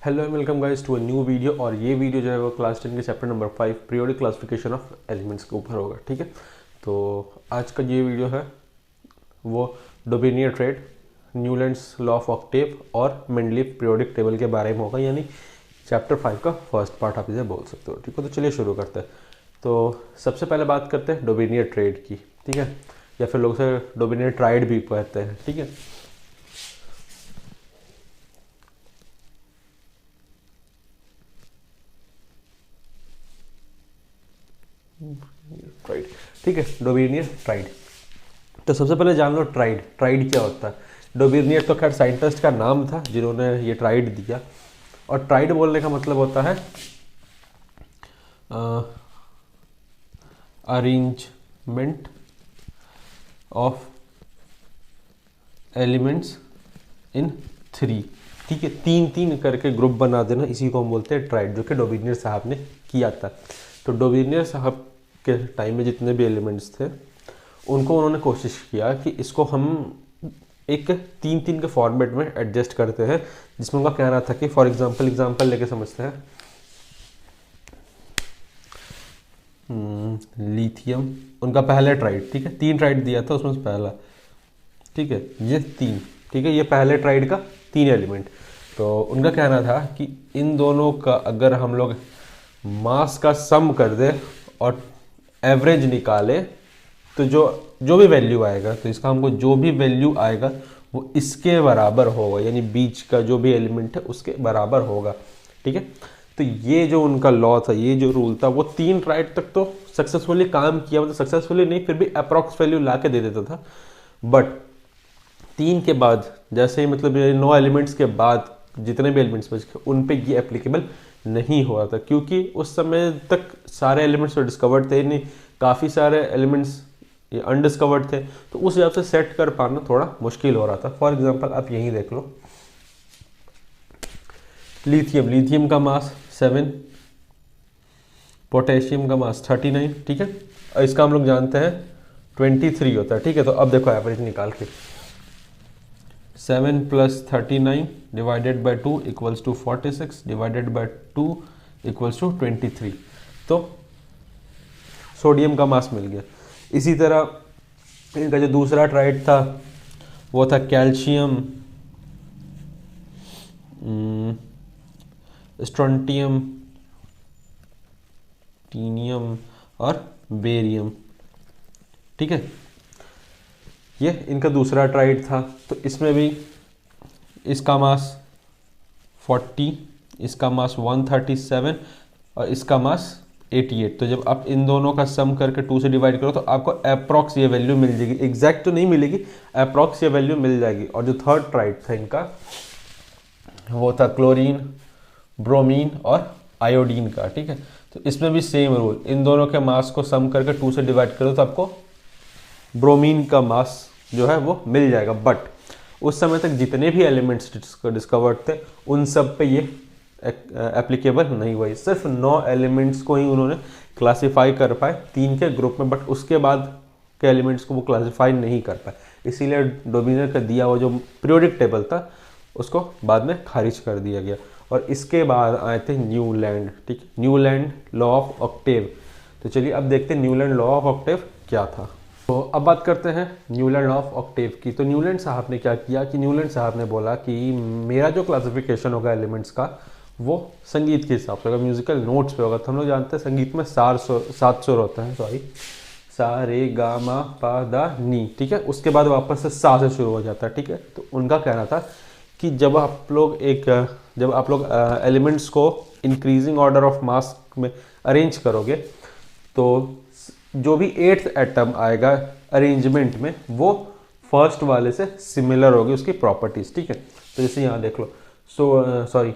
Hello and welcome guys to a new video. और ये video जो है वो क्लास 10 के chapter number 5 periodic classification of elements के ऊपर होगा। ठीक है, तो आज का ये वीडियो है वो Dobereiner triad, Newlands law of octave और मेंडलीव पीरियोडिक टेबल के बारे में होगा, यानी चैप्टर 5 का फर्स्ट पार्ट आप इसे बोल सकते हो। ठीक है, तो चलिए शुरू करते हैं। तो सबसे पहले बात करते हैं डोबेनियर ट्रेड की। ठीक है, या फिर लोग से डोबेनियर ट्राइड भी कहते हैं। ठीक है, ट्राइड। ठीक है, डोबेनियर ट्राइड। तो सबसे पहले जान लो ट्राइड। ट्राइड क्या होता है? डोबेनियर तो खैर साइंटिस्ट का नाम था जिन्होंने ये ट्राइड दिया। और ट्राइड बोलने का मतलब होता है arrangement of elements in three. ठीक है, तीन तीन करके ग्रुप बना देना, इसी को हम बोलते हैं ट्राइड, जो कि डोबेनियर साहब ने किया था। तो डोबेनियर साहब के टाइम में जितने भी एलिमेंट्स थे उनको उन्होंने कोशिश किया कि इसको हम एक तीन तीन के फॉर्मेट में एडजस्ट करते हैं, जिसमें उनका कहना था कि फॉर एग्जांपल लेके समझते हैं। लिथियम उनका पहला ट्राइड। ठीक है, तीन ट्राइड दिया था उसमें से पहला। ठीक है, ये तीन। ठीक है, ये पहले ट्राइड का तीन एलिमेंट। तो उनका कहना था कि इन दोनों का अगर हम लोग मास का सम कर दे और एवरेज निकाले तो जो जो भी वैल्यू आएगा, तो इसका हमको जो भी वैल्यू आएगा वो इसके बराबर होगा, यानी बीच का जो भी एलिमेंट है उसके बराबर होगा। ठीक है, तो ये जो उनका लॉ था, ये जो रूल था, वो तीन ट्राइड तक तो सक्सेसफुली काम किया, मतलब सक्सेसफुली नहीं, फिर भी अप्रॉक्स वैल्यू ला के दे देता था। बट तीन के बाद जैसे ही, मतलब ये 9 एलिमेंट्स के बाद जितने भी एलिमेंट्स बच गए उन पे ये एप्लीकेबल नहीं हुआ था, क्योंकि उस समय तक सारे एलिमेंट्स तो डिस्कवर्ड थे नहीं, काफ़ी सारे एलिमेंट्स ये अनडिस्कवर्ड थे। तो उस हिसाब से सेट कर पाना थोड़ा मुश्किल हो रहा था। फॉर एग्जांपल आप यहीं देख लो, लिथियम का मास 7, पोटेशियम का मास 39। ठीक है, और इसका हम लोग जानते हैं 23 होता है। ठीक है, तो अब देखो एवरेज निकाल के 7 + 39 divided by 2 equals to 46 divided by 2 equals to 23। तो सोडियम का मास मिल गया। इसी तरह इनका जो दूसरा ट्राइड था वो था कैल्शियम, स्ट्रोंटियम, टीनियम और बेरियम। ठीक है, ये इनका दूसरा ट्राइड था। तो इसमें भी इसका मास 40, इसका मास 137 और इसका मास 88। तो जब आप इन दोनों का सम करके 2 से डिवाइड करो तो आपको अप्रॉक्स ये वैल्यू मिल जाएगी। एग्जैक्ट तो नहीं मिलेगी, अप्रॉक्स ये वैल्यू मिल जाएगी। और जो थर्ड ट्राइड था इनका वो था क्लोरीन, ब्रोमीन और आयोडीन का। ठीक है, तो इसमें भी सेम रूल, इन दोनों के मास को सम करके 2 से डिवाइड करो तो आपको ब्रोमीन का मास जो है वो मिल जाएगा। बट उस समय तक जितने भी एलिमेंट्स डिस्कवर्ड थे उन सब पे ये एप्लीकेबल नहीं हुआ। सिर्फ 9 एलिमेंट्स को ही उन्होंने क्लासिफाई कर पाए तीन के ग्रुप में, बट उसके बाद के एलिमेंट्स को वो क्लासिफाई नहीं कर पाए। इसीलिए डोबेनियर का दिया हुआ जो पीरियोडिक टेबल था उसको बाद में खारिज कर दिया गया। और इसके बाद आए थे न्यूलैंड। ठीक, न्यूलैंड लॉ ऑफ ऑक्टेव। तो चलिए अब देखते हैं न्यूलैंड लॉ ऑफ ऑक्टेव क्या था। तो अब बात करते हैं न्यूलैंड लॉ ऑफ ऑक्टेव की। तो न्यूलैंड साहब ने क्या किया कि न्यूलैंड साहब ने बोला कि मेरा जो क्लासिफिकेशन होगा एलिमेंट्स का वो संगीत के हिसाब से होगा, म्यूजिकल नोट्स पे होगा। तो हम लोग जानते हैं संगीत में 7 सुर होता है, सॉरी, सा रे गा मा पा दा नी। ठीक है, उसके बाद वापस से सा से शुरू हो जाता है। ठीक है, तो उनका कहना था कि जब आप लोग एलिमेंट्स को इंक्रीजिंग ऑर्डर ऑफ मास में अरेंज करोगे तो जो भी 8th एटम आएगा अरेंजमेंट में वो फर्स्ट वाले से सिमिलर होगी उसकी प्रॉपर्टीज। ठीक है, तो जैसे यहाँ देख लो, sorry,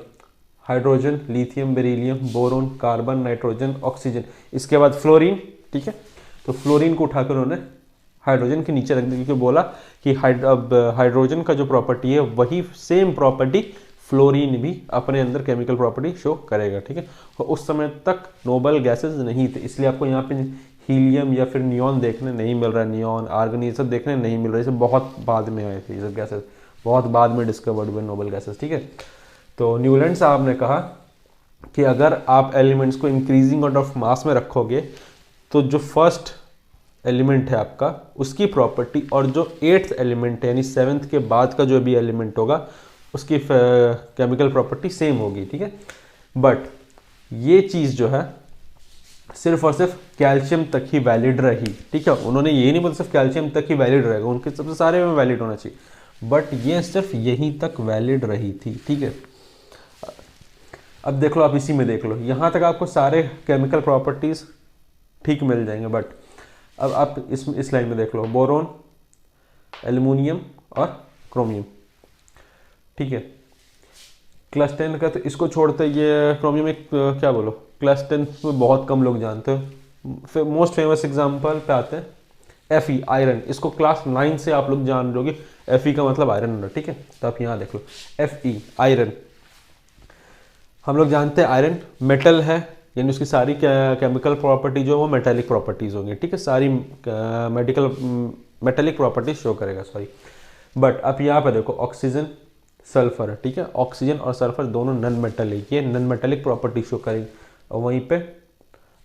hydrogen, lithium, beryllium, boron, carbon, nitrogen, oxygen, इसके बाद फ्लोरीन। ठीक है, तो फ्लोरीन को उठाकर उन्होंने हाइड्रोजन के नीचे रख दिया, क्योंकि बोला कि हाइड्रोजन का जो प्रॉपर्टी है वही सेम प्रॉपर्टी फ्लोरीन भी अपने अंदर केमिकल प्रॉपर्टी शो करेगा। ठीक है, और उस समय तक नोबल गैसेस नहीं थे, इसलिए आपको यहाँ पे हीलियम या फिर नियॉन देखने नहीं मिल रहा है। नियॉन, आर्गन, ये सब देखने नहीं मिल रहा है, ये सब बहुत बाद में आए थे। ये सब गैसेस बहुत बाद में डिस्कवर्ड हुए नोबल गैसेस। ठीक है, तो न्यूलैंड साहब ने कहा कि अगर आप एलिमेंट्स को इंक्रीजिंग ऑर्डर ऑफ मास में रखोगे तो जो फर्स्ट एलिमेंट है आपका उसकी प्रॉपर्टी और जो 8th एलिमेंट है यानी 7th के बाद का जो भी एलिमेंट होगा उसकी केमिकल प्रॉपर्टी सेम होगी, ठीक है। बट ये चीज़ जो है सिर्फ और सिर्फ कैल्शियम तक ही वैलिड रही, ठीक है। उन्होंने ये नहीं बोला सिर्फ कैल्शियम तक ही वैलिड रहेगा, उनके सबसे सारे में वैलिड होना चाहिए, बट ये सिर्फ यहीं तक वैलिड रही थी, ठीक है। अब देख लो, आप इसी में देख लो, यहाँ तक आपको सारे केमिकल प्रॉपर्टीज ठीक मिल जाएंगे, बट अब आप इस लाइन में देख लो, बोरोन, एल्युमिनियम और क्रोमियम, ठीक है। क्लास 10 का तो इसको छोड़ते ये क्रोमियम एक क्या बोलो, क्लास 10 में बहुत कम लोग जानते हो। मोस्ट फेमस एग्जांपल पे आते हैं Fe आयरन, इसको क्लास 9 से आप लोग जान लोगे, Fe का मतलब आयरन होना, ठीक है। तो आप यहाँ देख लो Fe आयरन, हम लोग जानते हैं आयरन मेटल है, यानी उसकी सारी केमिकल प्रॉपर्टी जो वो मेटेलिक प्रॉपर्टीज होंगी, ठीक है। सारी मेटेलिक प्रॉपर्टीज शो करेगा, सॉरी। बट आप यहाँ पे देखो ऑक्सीजन, सल्फर है, ठीक है। ऑक्सीजन और सल्फर दोनों नॉन मेटेलिक, ये नॉन मेटेलिक प्रॉपर्टी शो करेंगे, और वहीं पे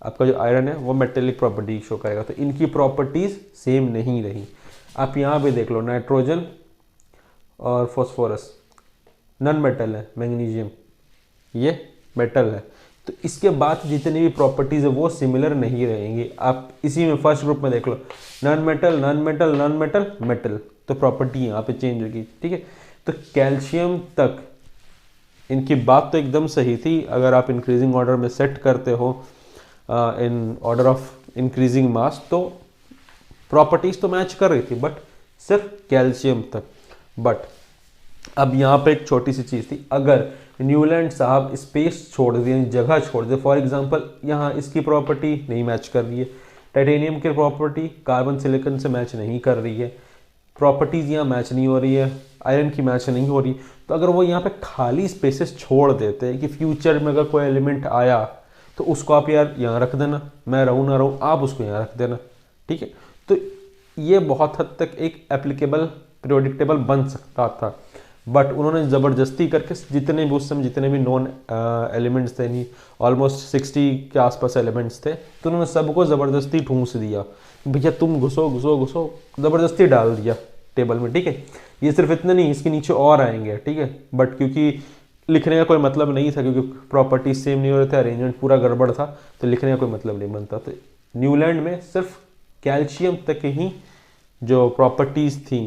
आपका जो आयरन है वो मेटेलिक प्रॉपर्टी शो करेगा, तो इनकी प्रॉपर्टीज सेम नहीं रही। आप यहाँ पे देख लो नाइट्रोजन और फॉस्फोरस नॉन मेटल है, मैग्नीशियम ये मेटल है, तो इसके बाद जितनी भी प्रॉपर्टीज है वो सिमिलर नहीं रहेंगी। आप इसी में फर्स्ट ग्रुप में देख लो, non metal non metal non metal metal, तो प्रॉपर्टी यहाँ पे चेंज होगी, ठीक है। तो कैल्शियम तक इनकी बात तो एकदम सही थी, अगर आप इंक्रीजिंग ऑर्डर में सेट करते हो इन ऑर्डर ऑफ इंक्रीजिंग मास तो प्रॉपर्टीज तो मैच कर रही थी, बट सिर्फ कैल्शियम तक। बट अब यहाँ पे एक छोटी सी चीज़ थी, अगर न्यूलैंड साहब स्पेस छोड़ दिए, जगह छोड़ दे, फॉर एग्जांपल यहाँ इसकी प्रॉपर्टी नहीं मैच कर रही है, टाइटेनियम की प्रॉपर्टी कार्बन सिलिकॉन से मैच नहीं कर रही है, प्रॉपर्टीज यहाँ मैच नहीं हो रही है, आयरन की मैच नहीं हो रही, तो अगर वो यहाँ पे खाली स्पेसेस छोड़ देते हैं कि फ्यूचर में अगर कोई एलिमेंट आया तो उसको आप यार यहाँ रख देना, मैं रहूँ ना रहूँ आप उसको यहाँ रख देना, ठीक है। तो ये बहुत हद तक एक एप्लीकेबल पीरियोडिक टेबल बन सकता था, बट उन्होंने ज़बरदस्ती करके जितने भी उस समय जितने भी नॉन एलिमेंट्स थे, नहीं ऑलमोस्ट 60 के आसपास एलिमेंट्स थे, तो उन्होंने सबको ज़बरदस्ती ठूंस दिया, भैया तुम घुसो घुसो घुसो, ज़बरदस्ती डाल दिया टेबल में, ठीक है। ये सिर्फ इतना नहीं, इसके नीचे और आएंगे, ठीक है। बट क्योंकि लिखने का कोई मतलब नहीं था, क्योंकि प्रॉपर्टी सेम नहीं हो रहे थे, अरेंजमेंट पूरा गड़बड़ था, तो लिखने का कोई मतलब नहीं बनता। तो न्यूलैंड में सिर्फ कैल्शियम तक ही जो प्रॉपर्टीज़ थी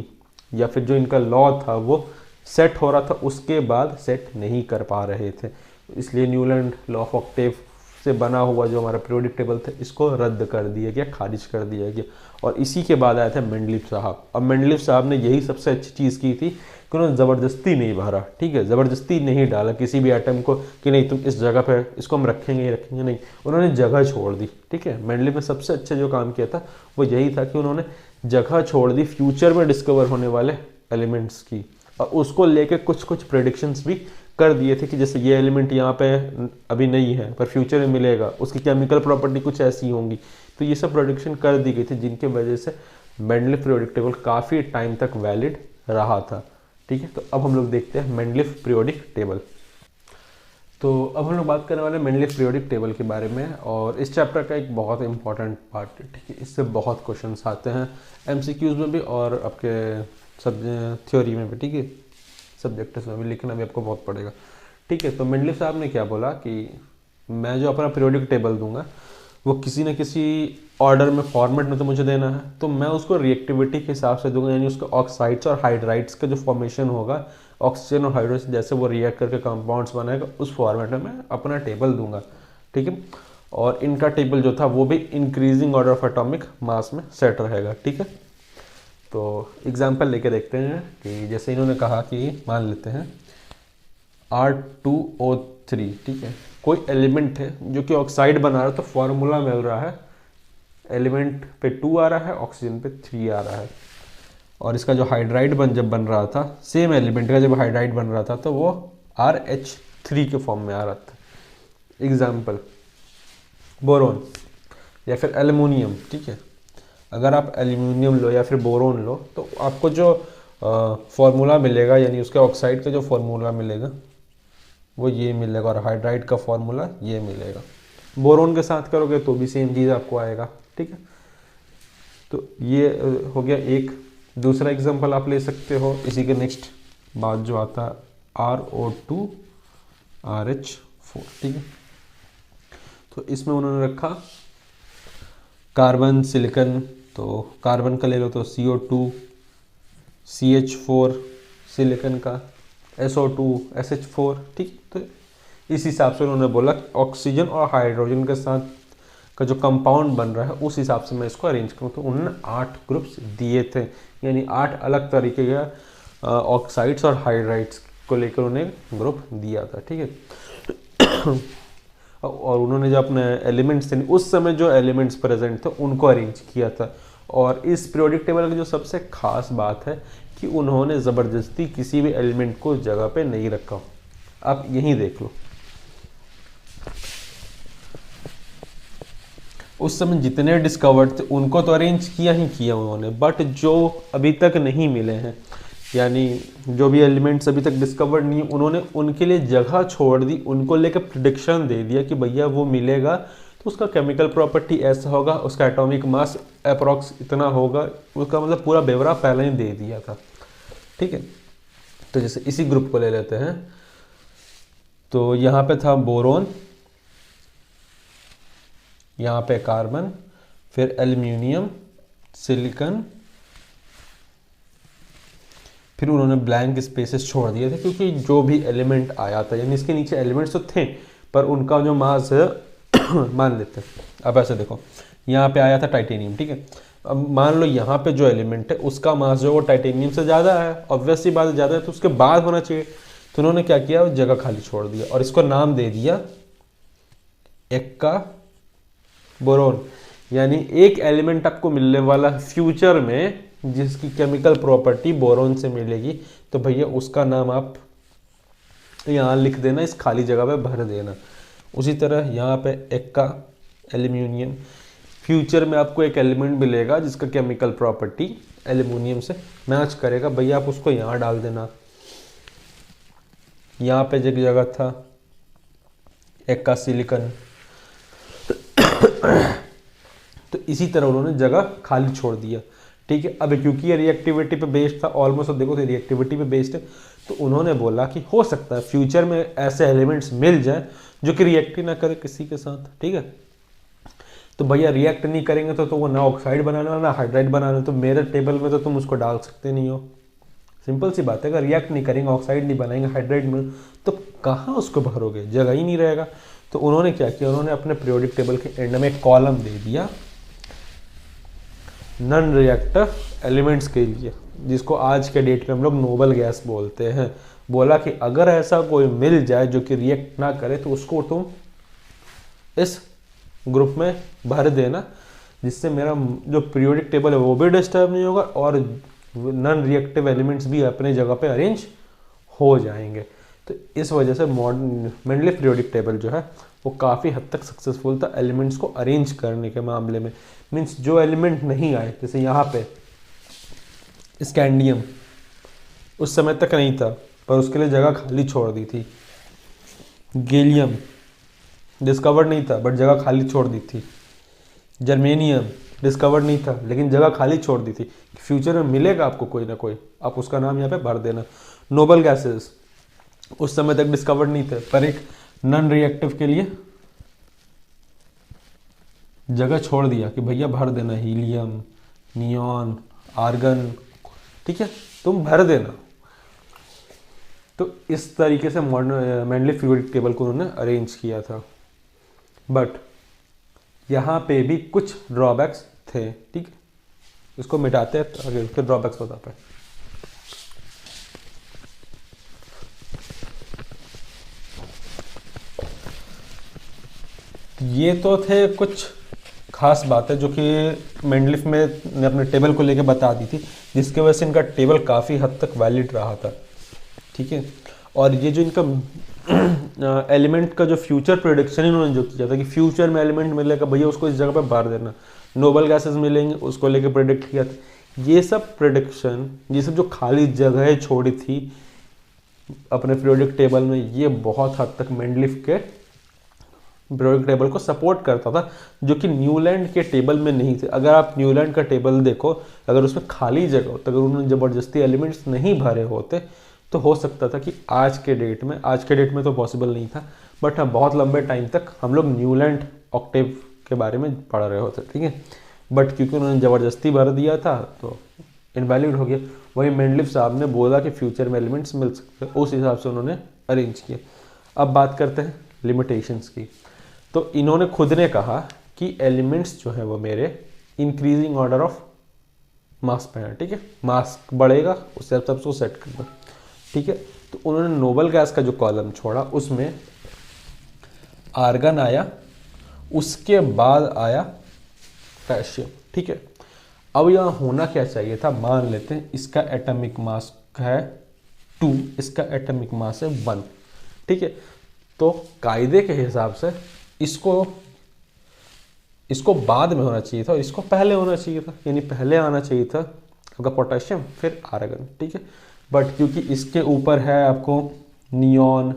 या फिर जो इनका लॉ था वो सेट हो रहा था, उसके बाद सेट नहीं कर पा रहे थे, इसलिए न्यूलैंड लॉ ऑफ ऑक्टेव से बना हुआ जो हमारा पीरियोडिक टेबल था इसको रद्द कर दिया गया, खारिज कर दिया गया। और इसी के बाद आया था मेंडलीफ साहब। अब मेंडलीफ साहब ने यही सबसे अच्छी चीज़ की थी कि उन्होंने ज़बरदस्ती नहीं भरा, ठीक है, ज़बरदस्ती नहीं डाला किसी भी आइटम को कि नहीं तुम इस जगह पे इसको हम रखेंगे ही रखेंगे, नहीं, उन्होंने जगह छोड़ दी, ठीक है। मेंडलीफ ने सबसे अच्छा जो काम किया था वो यही था कि उन्होंने जगह छोड़ दी फ्यूचर में डिस्कवर होने वाले एलिमेंट्स की, और उसको लेके कुछ कुछ प्रेडिक्शंस भी कर दिए थे कि जैसे ये एलिमेंट यहाँ पे अभी नहीं है पर फ्यूचर में मिलेगा, उसकी केमिकल प्रॉपर्टी कुछ ऐसी होंगी, तो ये सब प्रेडिक्शन कर दी गई थी, जिनके वजह से मेंडलीफ पीरियोडिक टेबल काफ़ी टाइम तक वैलिड रहा था, ठीक है। तो अब हम लोग देखते हैं मेंडलीफ पीरियोडिक टेबल। तो अब हम लोग बात करने वाले हैं मेंडलीफ पीरियोडिक टेबल के बारे में, और इस चैप्टर का एक बहुत इंपॉर्टेंट पार्ट है, ठीक है। इससे बहुत क्वेश्चंस आते हैं MCQs में भी और आपके सब थ्योरी में भी, ठीक है, सब्जेक्ट्स में भी, लिखना भी आपको बहुत पड़ेगा, ठीक है। तो मेंडलीफ साहब ने क्या बोला कि मैं जो अपना पीरियोडिक टेबल दूंगा वो किसी न किसी ऑर्डर में फॉर्मेट में तो मुझे देना है, तो मैं उसको रिएक्टिविटी के हिसाब से दूंगा, यानी उसको ऑक्साइड्स और हाइड्राइड्स का जो फॉर्मेशन होगा, ऑक्सीजन और हाइड्रोजन जैसे वो रिएक्ट करके कंपाउंड्स बनाएगा, उस फॉर्मेट में मैं अपना टेबल दूंगा, ठीक है। और इनका टेबल जो था वो भी increasing order of atomic mass में सेट रहेगा, ठीक है। तो एग्जाम्पल लेके देखते हैं कि जैसे इन्होंने कहा कि मान लेते हैं R2O3, ठीक है, कोई एलिमेंट है जो कि ऑक्साइड बना रहा है, तो फॉर्मूला मिल रहा है, एलिमेंट पे 2 आ रहा है, ऑक्सीजन पे 3 आ रहा है, और इसका जो हाइड्राइड जब बन रहा था, सेम एलिमेंट का जब हाइड्राइड बन रहा था तो वो RH3 के फॉर्म में आ रहा था। एग्जाम्पल बोरोन या फिर एल्युमिनियम, ठीक है, अगर आप एल्युमिनियम लो या फिर बोरोन लो तो आपको जो फॉर्मूला मिलेगा, यानी उसके ऑक्साइड का जो फॉर्मूला मिलेगा वो ये मिलेगा, और हाइड्राइड का फॉर्मूला ये मिलेगा। बोरोन के साथ करोगे तो भी सेम चीज़ आपको आएगा, ठीक है। तो ये हो गया एक। दूसरा एग्जांपल आप ले सकते हो इसी के नेक्स्ट बाद जो आता है RO2RH4, ठीक है। तो इसमें उन्होंने रखा कार्बन सिलिकन, तो कार्बन का ले लो तो CO2 CH4, सिलिकन का SO2 SH4, ठीक। तो इस हिसाब से उन्होंने बोला ऑक्सीजन और हाइड्रोजन के साथ का जो कंपाउंड बन रहा है उस हिसाब से मैं इसको अरेंज करूँ। तो उन्होंने 8 ग्रुप्स दिए थे, यानी 8 अलग तरीके के ऑक्साइड्स और हाइड्राइड्स को लेकर उन्हें ग्रुप दिया था, ठीक है। और उन्होंने जो अपने एलिमेंट्स थे उस समय जो एलिमेंट्स प्रेजेंट थे उनको अरेंज किया था। और इस पीरियोडिक टेबल की जो सबसे खास बात है कि उन्होंने ज़बरदस्ती किसी भी एलिमेंट को जगह पे नहीं रखा। आप यहीं देख लो, उस समय जितने डिस्कवर्ड थे उनको तो अरेंज किया ही किया उन्होंने, बट जो अभी तक नहीं मिले हैं, यानी जो भी एलिमेंट्स अभी तक डिस्कवर्ड नहीं, उन्होंने उनके लिए जगह छोड़ दी, उनको लेकर प्रिडिक्शन दे दिया कि भैया वो मिलेगा तो उसका केमिकल प्रॉपर्टी ऐसा होगा, उसका एटॉमिक मास अप्रॉक्स इतना होगा, उसका मतलब पूरा ब्यौरा पहले ही दे दिया था, ठीक है। तो जैसे इसी ग्रुप को ले लेते हैं, तो यहाँ पे था बोरोन, यहाँ पे कार्बन, फिर एल्यूमिनियम, सिलिकॉन, फिर उन्होंने ब्लैंक स्पेसेस छोड़ दिए थे क्योंकि जो भी एलिमेंट आया था, यानी इसके नीचे एलिमेंट्स तो थे पर उनका जो मास है मान लेते हैं। अब ऐसे देखो, यहाँ पे आया था टाइटेनियम, ठीक है। अब मान लो यहाँ पे जो एलिमेंट है उसका मास जो वो टाइटेनियम से ज़्यादा है, ऑब्वियसली बात ज़्यादा है, तो उसके बाद होना चाहिए। तो उन्होंने क्या किया, जगह खाली छोड़ दिया और इसको नाम दे दिया एक्का बोरोन। यानी एक एलिमेंट आपको मिलने वाला फ्यूचर में जिसकी केमिकल प्रॉपर्टी बोरोन से मिलेगी, तो भैया उसका नाम आप यहाँ लिख देना, इस खाली जगह पे भर देना। उसी तरह यहाँ पे एक्का एल्यूमिनियम, फ्यूचर में आपको एक एलिमेंट मिलेगा जिसका केमिकल प्रॉपर्टी एल्यूमिनियम से मैच करेगा, भैया आप उसको यहाँ डाल देना। यहाँ पे एक जगह था एक्का सिलिकॉन। तो इसी तरह उन्होंने जगह खाली छोड़ दिया, ठीक है। अब क्योंकि ये रिएक्टिविटी पे बेस्ड था, ऑलमोस्ट देखो तो रिएक्टिविटी पे बेस्ड है, तो उन्होंने बोला कि हो सकता है फ्यूचर में ऐसे एलिमेंट्स मिल जाए जो कि रिएक्ट ही ना करे किसी के साथ, ठीक है। तो भैया रिएक्ट नहीं करेंगे तो वो ना ऑक्साइड बनाना ना हाइड्राइड बनाना, तो मेरे टेबल में तो तुम उसको डाल सकते नहीं हो। सिंपल सी बात है, अगर रिएक्ट नहीं करेंगे, ऑक्साइड नहीं बनाएंगे, हाइड्राइड में, तो कहाँ उसको भरोगे, जगह ही नहीं रहेगा। तो उन्होंने क्या किया, उन्होंने अपने पीरियोडिक टेबल के एंड में एक कॉलम दे दिया नॉन रिएक्टिव एलिमेंट्स के लिए, जिसको आज के डेट में हम लोग नोबल गैस बोलते हैं। बोला कि अगर ऐसा कोई मिल जाए जो कि रिएक्ट ना करे तो उसको तुम इस ग्रुप में भर देना, जिससे मेरा जो पीरियोडिक टेबल है वो भी डिस्टर्ब नहीं होगा और नॉन रिएक्टिव एलिमेंट्स भी अपने जगह पे अरेंज हो जाएंगे। तो इस वजह से मॉडर्न मेंडलीफ पीरियोडिक टेबल जो है वो काफ़ी हद तक सक्सेसफुल था एलिमेंट्स को अरेंज करने के मामले में। मीन्स जो एलिमेंट नहीं आए, जैसे यहाँ पे स्कैंडियम उस समय तक नहीं था पर उसके लिए जगह खाली छोड़ दी थी। गैलियम डिस्कवर्ड नहीं था बट जगह खाली छोड़ दी थी। जर्मेनियम डिस्कवर्ड नहीं था लेकिन जगह खाली छोड़ दी थी, फ्यूचर में मिलेगा आपको कोई ना कोई, आप उसका नाम यहाँ पे भर देना। नोबल गैसेस उस समय तक डिस्कवर्ड नहीं थे पर एक नॉन रिएक्टिव के लिए जगह छोड़ दिया कि भैया भर देना, हीलियम, नियॉन, आर्गन, ठीक है, तुम भर देना। तो इस तरीके से मॉडर्न मेंडलीफ पीरियोडिक टेबल को उन्होंने अरेंज किया था। बट यहाँ पे भी कुछ ड्रॉबैक्स थे, ठीक है, इसको मिटाते हैं ताकि उसके ड्रॉबैक्स बता पाए। ये तो थे कुछ खास बातें जो कि मेंडलीफ में ने अपने टेबल को लेके बता दी थी, जिसकी वजह से इनका टेबल काफ़ी हद तक वैलिड रहा था, ठीक है। और ये जो इनका एलिमेंट का जो फ्यूचर प्रेडिक्शन इन्होंने जो किया था कि फ्यूचर में एलिमेंट मिलेगा भैया उसको इस जगह पे भर देना, नोबल गैसेस मिलेंगे उसको लेके प्रेडिक्ट किया था। ये सब प्रेडिक्शन, ये सब जो खाली जगह छोड़ी थी अपने पीरियोडिक टेबल में, ये बहुत हद तक मेंडलीफ के पीरियोडिक टेबल को सपोर्ट करता था, जो कि न्यूलैंड के टेबल में नहीं थे। अगर आप न्यूलैंड का टेबल देखो, अगर उसमें खाली जगह होता, अगर उन्होंने ज़बरदस्ती एलिमेंट्स नहीं भरे होते, तो हो सकता था कि आज के डेट में तो पॉसिबल नहीं था, बट हाँ बहुत लंबे टाइम तक हम लोग न्यूलैंड ऑक्टेव के बारे में पढ़ रहे होते, ठीक है। बट क्योंकि उन्होंने ज़बरदस्ती भर दिया था तो इनवैलिड हो गया। वही मेंडलीफ साहब ने बोला कि फ्यूचर में एलिमेंट्स मिल सकते हैं, उस हिसाब से उन्होंने अरेंज किया। अब बात करते हैं लिमिटेशंस की। तो इन्होंने खुद ने कहा कि एलिमेंट्स जो है वो मेरे इंक्रीजिंग ऑर्डर ऑफ मास पे हैं, ठीक है। मास बढ़ेगा उससे सबको सेट करना, ठीक है। तो उन्होंने नोबल गैस का जो कॉलम छोड़ा उसमें आर्गन आया, उसके बाद आया पोटेशियम, ठीक है। अब यहाँ होना क्या चाहिए था, मान लेते हैं इसका एटॉमिक मास है 2, इसका एटॉमिक मास है 1, ठीक है। तो कायदे के हिसाब से इसको बाद में होना चाहिए था और इसको पहले होना चाहिए था, यानी पहले आना चाहिए था आपका पोटेशियम फिर आर्गन, ठीक है। बट क्योंकि इसके ऊपर है आपको नियॉन,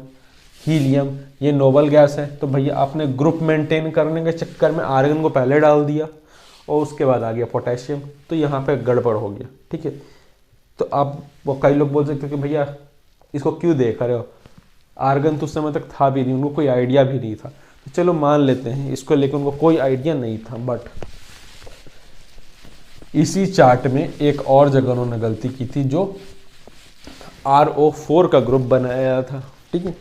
हीलियम, ये नोबल गैस है, तो भैया आपने ग्रुप मेंटेन करने के चक्कर में आर्गन को पहले डाल दिया और उसके बाद आ गया पोटेशियम, तो यहाँ पे गड़बड़ हो गया, ठीक है। तो आप वो कई लोग बोल सकते हो कि भैया इसको क्यों देख रहे हो, आर्गन तो उस समय तक था भी नहीं, उनको कोई आइडिया भी नहीं था। तो चलो मान लेते हैं इसको लेकर उनको कोई आइडिया नहीं था, बट इसी चार्ट में एक और जगह उन्होंने गलती की थी, जो RO4 का ग्रुप बनाया था, ठीक है।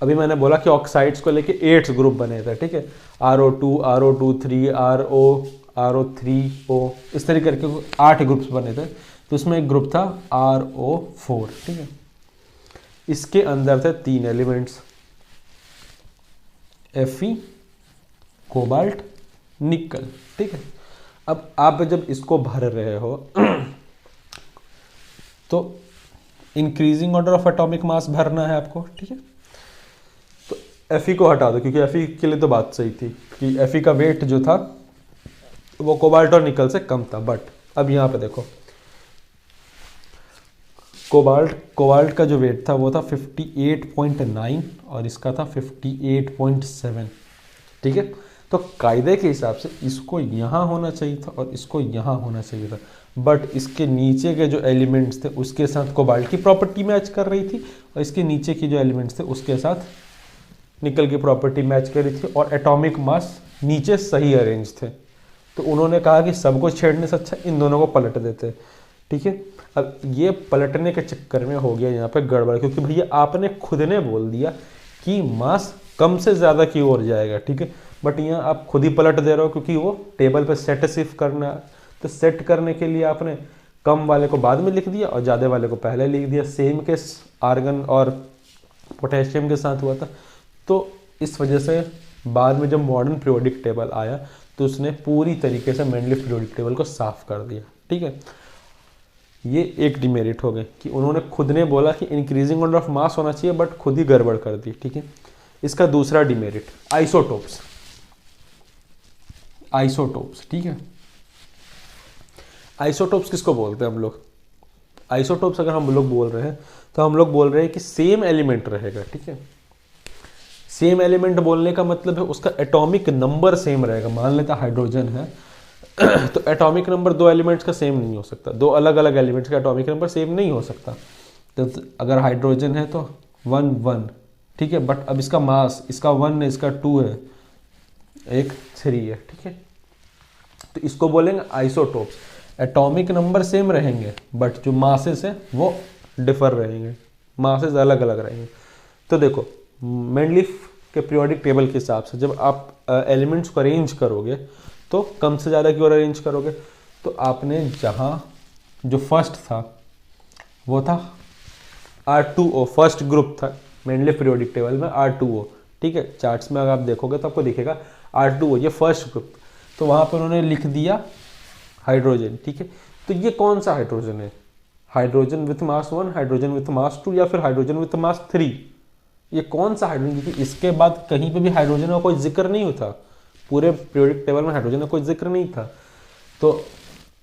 अभी मैंने बोला कि ऑक्साइड्स को लेके 8 ग्रुप बने थे, ठीक है। RO2, RO23, RO3O, इस तरीके करके 8 ग्रुप्स बने थे। तो उसमें एक ग्रुप था RO4, ठीक है। इसके अंदर थे 3 एलिमेंट्स, Fe, कोबाल्ट, निकल, ठीक है। अब आप जब इसको भर रहे हो तो increasing order of atomic mass भरना है आपको, ठीक है। तो Fe को हटा दो, क्योंकि Fe के लिए तो बात सही थी कि Fe का वेट जो था वो कोबाल्ट और निकल से कम था। बट अब यहाँ पे देखो, कोबाल्ट का जो वेट था वो था 58.9 और इसका था 58.7, ठीक है। तो कायदे के हिसाब से इसको यहाँ होना चाहिए था और इसको यहाँ होना चाहिए था, बट इसके नीचे के जो एलिमेंट्स थे उसके साथ कोबाल्ट की प्रॉपर्टी मैच कर रही थी और इसके नीचे की जो एलिमेंट्स थे उसके साथ निकल की प्रॉपर्टी मैच कर रही थी, और एटॉमिक मास नीचे सही अरेंज थे। तो उन्होंने कहा कि सबको छेड़ने से अच्छा इन दोनों को पलट देते, ठीक है। अब ये पलटने के चक्कर में हो गया यहाँ पे गड़बड़, क्योंकि भैया आपने खुद ने बोल दिया कि मास कम से ज़्यादा की ओर जाएगा, ठीक है। बट यहाँ आप खुद ही पलट दे रहे हो, क्योंकि वो टेबल पे सेट शिफ्ट करना है, तो सेट करने के लिए आपने कम वाले को बाद में लिख दिया और ज़्यादा वाले को पहले लिख दिया। सेम केस आर्गन और पोटेशियम के साथ हुआ था। तो इस वजह से बाद में जब मॉडर्न पीरियोडिक टेबल आया तो उसने पूरी तरीके से मेंडलीफ पीरियोडिक टेबल को साफ कर दिया, ठीक है। ये एक डिमेरिट हो गए कि उन्होंने खुद ने बोला कि इंक्रीजिंग ऑर्डर ऑफ मास होना चाहिए, बट खुद ही गड़बड़ कर दी, ठीक है। इसका दूसरा डिमेरिट आइसोटोप्स, ठीक है। आइसोटोप्स किसको बोलते हैं हम लोग? आइसोटोप्स अगर हम लोग बोल रहे हैं तो हम लोग बोल रहे हैं कि सेम एलिमेंट रहेगा, ठीक है। सेम एलिमेंट बोलने का मतलब है उसका एटॉमिक नंबर सेम रहेगा। मान लेता हाइड्रोजन है तो एटॉमिक नंबर 2 एलिमेंट्स का सेम नहीं हो सकता, 2 अलग अलग एलिमेंट्स का एटॉमिक नंबर सेम नहीं हो सकता। तो अगर हाइड्रोजन है तो 1 1, ठीक है। बट अब इसका मास, इसका 1 है, इसका 2 है, एक 3 है, ठीक है। तो इसको बोलेंगे आइसोटोप्स। एटॉमिक नंबर सेम रहेंगे बट जो मासेस है वो डिफर रहेंगे, मासेस अलग अलग रहेंगे। तो देखो मेंडलीफ के पीरियोडिक टेबल के हिसाब से जब आप एलिमेंट्स को अरेंज करोगे तो कम से ज़्यादा की ओर अरेंज करोगे। तो आपने जहाँ जो फर्स्ट था वो था R2O, फर्स्ट ग्रुप था मेंडलीफ पीरियोडिक टेबल में R2O, ठीक है। चार्ट्स में अगर आप देखोगे तो आपको दिखेगा R2O, ये फर्स्ट ग्रुप। तो वहाँ पर उन्होंने लिख दिया हाइड्रोजन, ठीक है। तो ये कौन सा हाइड्रोजन है? Hydrogen with mass 1, hydrogen with mass 2 या फिर हाइड्रोजन विथ मास 3? ये कौन सा हाइड्रोजन? क्योंकि इसके बाद कहीं पे भी हाइड्रोजन का कोई जिक्र नहीं होता, पूरे पीरियोडिक टेबल में हाइड्रोजन का कोई जिक्र नहीं था। तो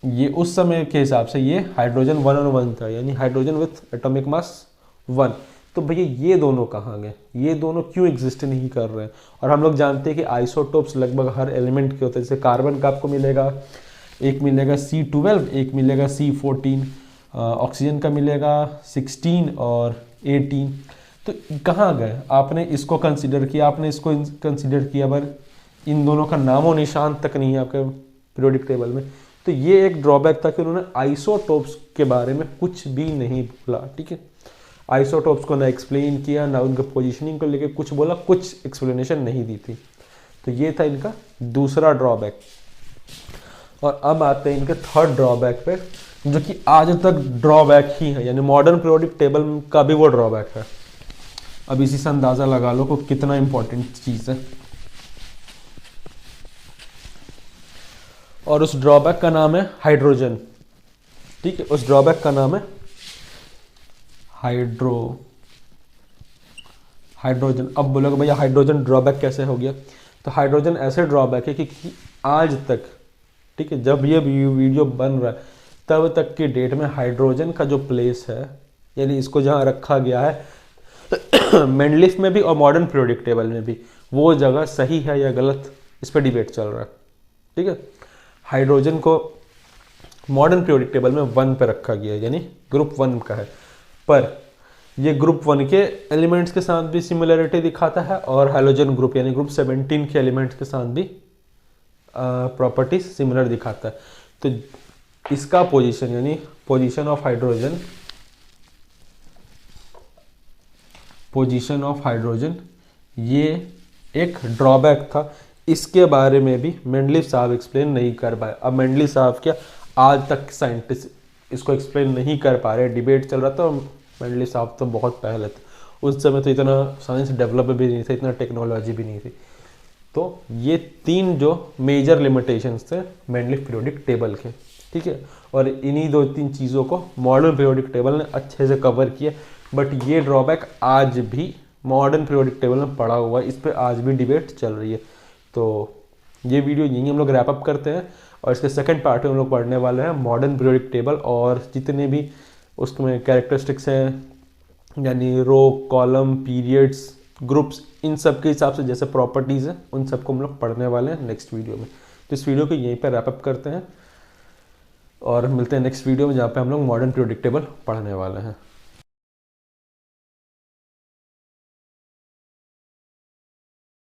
ये उस समय के हिसाब से ये हाइड्रोजन 1 और 1 था, यानी हाइड्रोजन विथ एटॉमिक मास 1। तो भैया ये दोनों कहाँ गए, ये दोनों क्यों एग्जिस्ट नहीं कर रहे हैं। और हम लोग जानते हैं कि आइसोटोप्स लगभग हर एलिमेंट के होते हैं। जैसे कार्बन का आपको मिलेगा, एक मिलेगा C12, एक मिलेगा C14, ऑक्सीजन का मिलेगा 16 और 18। तो कहाँ गए, आपने इसको कंसिडर किया, आपने इसको कंसिडर किया, पर इन दोनों का नामो निशान तक नहीं है आपके पीरियोडिक टेबल में। तो ये एक ड्रॉबैक था कि उन्होंने आइसोटोप्स के बारे में कुछ भी नहीं बोला, ठीक है। आइसोटोप्स को ना एक्सप्लेन किया, ना उनके पोजीशनिंग को लेके कुछ बोला, कुछ एक्सप्लेनेशन नहीं दी थी। तो ये था इनका दूसरा ड्रॉबैक। और अब आते हैं इनके थर्ड ड्रॉबैक पे, जो कि आज तक ड्रॉबैक ही है, यानी मॉडर्न पीरियोडिक टेबल का भी वो ड्रॉबैक है। अब इसी से अंदाजा लगा लो कि कितना इंपॉर्टेंट चीज है। और उस ड्रॉबैक का नाम है हाइड्रोजन, ठीक है। उस ड्रॉबैक का नाम है हाइड्रोजन। अब बोलोगे भैया हाइड्रोजन ड्रॉबैक कैसे हो गया। तो हाइड्रोजन ऐसे ड्रॉबैक है कि आज तक, ठीक है, जब ये वीडियो बन रहा है तब तक की डेट में हाइड्रोजन का जो प्लेस है, यानी इसको जहाँ रखा गया है मेंडलीफ में भी और मॉडर्न पीरियोडिक टेबल में भी, वो जगह सही है या गलत, इस पर डिबेट चल रहा है, ठीक है। हाइड्रोजन को मॉडर्न पीरियोडिक टेबल में 1 पे रखा गया है, यानी ग्रुप 1 का है। पर ये ग्रुप 1 के एलिमेंट्स के साथ भी सिमिलरिटी दिखाता है और हाइड्रोजन ग्रुप यानी ग्रुप 17 के एलिमेंट्स के साथ भी प्रॉपर्टीज सिमिलर दिखाता है। तो इसका पोजीशन यानी पोजीशन ऑफ हाइड्रोजन ये एक ड्रॉबैक था। इसके बारे में भी मेंडलीफ साहब एक्सप्लेन नहीं कर पाए। अब मेंडलीफ साहब क्या, आज तक साइंटिस्ट इसको एक्सप्लेन नहीं कर पा रहे, डिबेट चल रहा था। और मेंडलीफ साहब तो बहुत पहले थे, उस समय तो इतना साइंस डेवलप भी नहीं था, इतना टेक्नोलॉजी भी नहीं थी। तो ये 3 जो मेजर लिमिटेशंस थे मेंडलीफ पीरियोडिक टेबल के, ठीक है। और इन्हीं 2-3 चीज़ों को मॉडर्न पीरियोडिक टेबल ने अच्छे से कवर किया। बट ये ड्रॉबैक आज भी मॉडर्न पीरियोडिक टेबल में पड़ा हुआ है, इस पर आज भी डिबेट चल रही है। तो ये वीडियो यहीं हम लोग रैप अप करते हैं और इसके सेकंड पार्ट में हम लोग पढ़ने वाले हैं मॉडर्न पीरियोडिक टेबल और जितने भी उसमें कैरेक्टरिस्टिक्स हैं, यानी रो, कॉलम, पीरियड्स, ग्रुप्स, इन सब के हिसाब से जैसे प्रॉपर्टीज़ हैं, उन सबको हम लोग पढ़ने वाले हैं नेक्स्ट वीडियो में। तो इस वीडियो को यहीं पर रैप अप करते हैं और मिलते हैं नेक्स्ट वीडियो में, जहाँ पे हम लोग मॉडर्न पीरियोडिक टेबल पढ़ने वाले हैं।